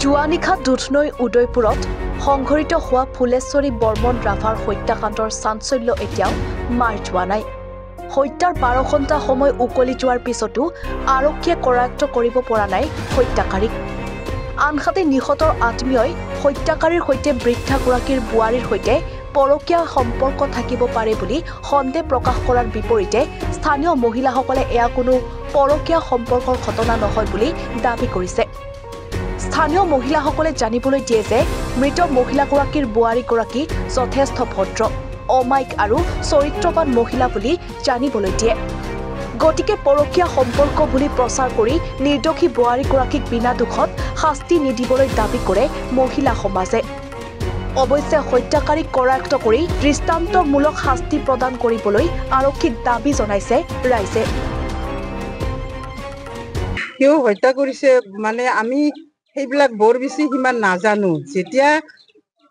যোৱা নিশা দুধনৈ উদয়পুৰত সংঘটিত হোৱা ফুলেশ্বৰী বৰ্মন ৰাভাৰ হত্যাকাণ্ডৰ চাঞ্চল্য এতিয়াও মাৰ যোৱা নাই। হত্যাৰ 12 ঘণ্টা সময় উকলি যোৱাৰ পিছতো আৰক্ষীয়ে কৰায়ত্ব কৰিব পৰা নাই হত্যাকাৰীক। আনহাতে নিহতৰ আত্মীয়ই হত্যাকাৰীৰ সৈতে বৃদ্ধাগৰাকীৰ বোৱাৰীৰ সৈতে পৰকীয়া সম্পৰ্ক থাকিব পাৰে বুলি সন্দেহ প্ৰকাশ কৰাৰ বিপৰীতে স্থানীয় মহিলাসকলে এয়া কোনো পৰকীয়া সম্পৰ্কৰ ঘটনা নহয় বুলি দাবী কৰিছে। স্থানীয় মহিলাসকলে জানিবলৈ দিয়ে যে মৃত মহিলাগৰাকীৰ বোৱাৰীগৰাকী যথেষ্ট ভদ্ৰ, অমায়িক আৰু চৰিত্ৰবান মহিলা বুলি জানিবলৈ দিয়ে। গতিকে পৰকীয়া সম্পৰ্ক বুলি প্ৰচাৰ কৰি নিৰ্দোষী বোৱাৰীগৰাকীক বিনা দোষত শাস্তি নিদিবলৈ দাবী কৰে মহিলা সমাজে। অৱশ্যে হত্যাকাৰীক কৰায়ত্ব কৰি দৃষ্টান্তমূলক শাস্তি প্ৰদান কৰিবলৈ আৰক্ষীক দাবী জনাইছে ৰাইজে। কিয় হত্যা কৰিছে মানে আমি সেইবিলাক বৰ বেছি সিমান নাজানো। যেতিয়া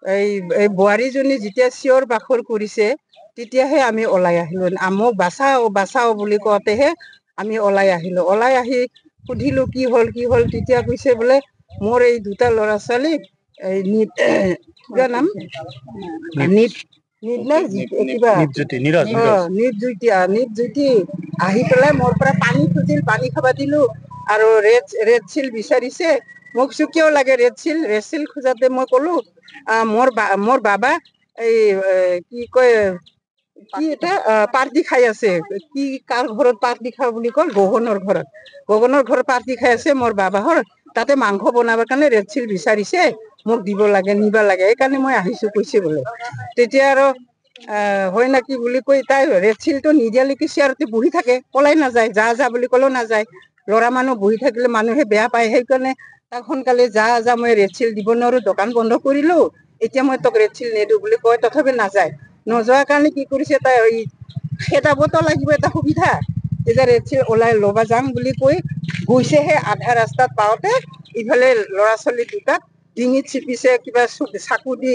এই বোৱাৰীজনী যেতিয়া চিঞৰ বাখৰ কৰিছে তেতিয়াহে আমি ওলাই আহিলো। মোক বাচাও বাচাও বুলি কওঁতেহে আমি ওলাই আহিলো। ওলাই আহি সুধিলো কি হ'ল। তেতিয়া কৈছে বোলে মোৰ এই দুটা ল'ৰা ছোৱালী এই কিবা নাম নিপজ্যোতি আহি পেলাই মোৰ পৰা পানী খুজিল, পানী খাব দিলো আৰু ৰেড চিল বিচাৰিছে। মোক কিয় লাগে ৰেড চিল খোজাতে মই কলো মোৰ বাবা এই কি কয় কি এটা পাৰ্টি খাই আছে। কি কাৰ ঘৰত পাৰ্টি খাওঁ বুলি কল? গগনৰ ঘৰত পাৰ্টি খাই আছে মোৰ বাবাহৰ। তাতে মাংস বনাবৰ কাৰণে ৰেড চিল বিচাৰিছে, মোক দিব লাগে, নিবা লাগে, সেইকাৰণে মই আহিছো কৈছে বোলে। তেতিয়া আৰু হয় নেকি বুলি কৈ তাই ৰেড চিলটো নিদিয়ালৈকে চেয়াৰতে বহি থাকে, পলাই নাযায়। যা বুলি ক'লেও নাযায়। ল'ৰা মানুহ বহি থাকিলে মানুহে বেয়া পায়, সেইকাৰণে তাক সোনকালে যা মই ৰেড চিল দিব নোৱাৰো, দোকান বন্ধ কৰিলো, এতিয়া মই তোক ৰেড চিল নিদিওঁ বুলি কয়, তথাপি নাযায়। নোযোৱাৰ কাৰণে কি কৰিছে, তাই খেদাবতো লাগিব এটা সুবিধা। তেতিয়া ৰেড চিল ওলাই ল'বা যাম বুলি কৈ গৈছেহে। আধা ৰাস্তাত পাওঁতে ইফালে ল'ৰা ছোৱালী দুটাক ডিঙিত চিপিছে, কিবা চাকু দি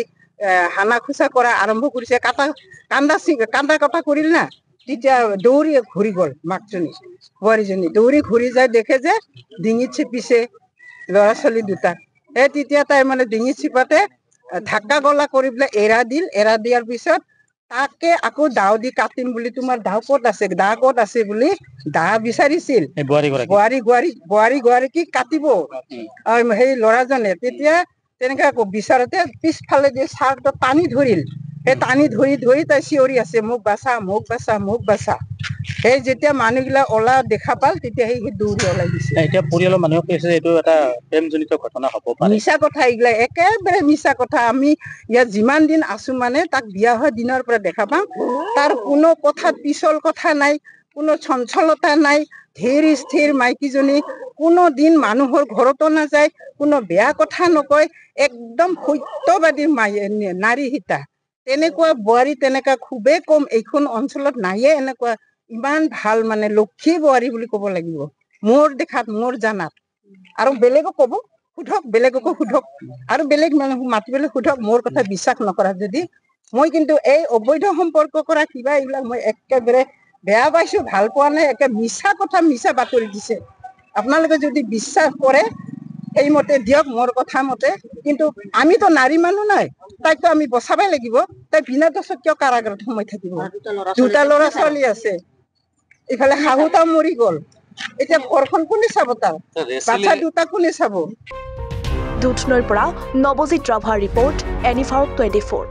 হানা খোচা কৰা আৰম্ভ কৰিছে। কান্দা কটা কৰিল না, তেতিয়া দৌৰি ঘূৰি গ'ল মাকজনী, বোৱাৰীজনী দৌৰি ঘূৰি যায়, দেখে যে ডিঙিত চিপিছে ল'ৰা ছোৱালী দুটাক। তেতিয়া তাই মানে ডিঙিত চিপাতে ধাক্কা গলা কৰি পেলাই এৰা দিয়াৰ পিছত তাকে আকৌ দাও দি কাটিম বুলি, তোমাৰ দাও ক'ত আছে বুলি দা বিচাৰিছিল বোৱাৰীগৰাকীক কাটিব সেই ল'ৰাজনে। তেতিয়া তেনেকে আকৌ বিচাৰোতে পিছফালে যে চাৰ্টত টানি ধৰিল, সেই টানি ধৰি তাই চিঞৰি আছে, মোক বাচা। সেই যেতিয়া মানুহবিলাক দেখা পাল তেতিয়া সেই দৌৰি ওলাই দিছে। এতিয়া পৰিয়ালৰ মানুহে কৈছে এইটো এটা প্ৰেমজনিত ঘটনা হ'ব পাৰে। মিছা কথা, এইগিলা একেবাৰে মিছা কথা। আমি ইয়াত যিমান দিন আছো মানে তাক বিয়া হোৱা দিনৰ পৰা দেখা পাওঁ, তাৰ কোনো কথাত পিছল কথা নাই, কোনো চঞ্চলতা নাই, ধীৰ স্থিৰ মাইকীজনী, কোনো দিন মানুহৰ ঘৰতো নাযায়, কোনো বেয়া কথা নকয়, একদম সত্যবাদী নাৰী সীতা। তেনেকুৱা বোৱাৰী তেনেকুৱা খুবেই কম, এইখন অঞ্চলত নাইয়ে এনেকুৱা ইমান ভাল মানে লক্ষী বোৱাৰী বুলি ক'ব লাগিব মোৰ দেখাত, মোৰ জানাত। আৰু বেলেগকো সোধক আৰু বেলেগ মানুহ মাতি পেলাই সোধক, মোৰ কথা বিশ্বাস নকৰা যদি। মই কিন্তু এই অবৈধ সম্পৰ্ক কৰা কিবা এইবিলাক মই একেবাৰে বেয়া পাইছো, ভাল পোৱা নাই। একে মিছা কথা, মিছা বাতৰি দিছে। আপোনালোকে যদি বিশ্বাস কৰে সেইমতে দিয়ক, মোৰ কথা মতে। কিন্তু আমিতো নাৰী মানুহ নাই, তাইকতো আমি বচাবই লাগিব। তাই বিনা দোষত কিয় কাৰাগাৰত সোমাই থাকিব? দুটা ল'ৰা ছোৱালী আছে, ইফালে শাহুটা মৰি গ'ল, এতিয়া ঘৰখন কোনে চাব? তাৰ বাচ্চা দুটা কোনে চাব? দুধনৈৰ পৰা নৱজিৎ ৰাভাৰ ৰিপৰ্ট, এনিভাৰত 24।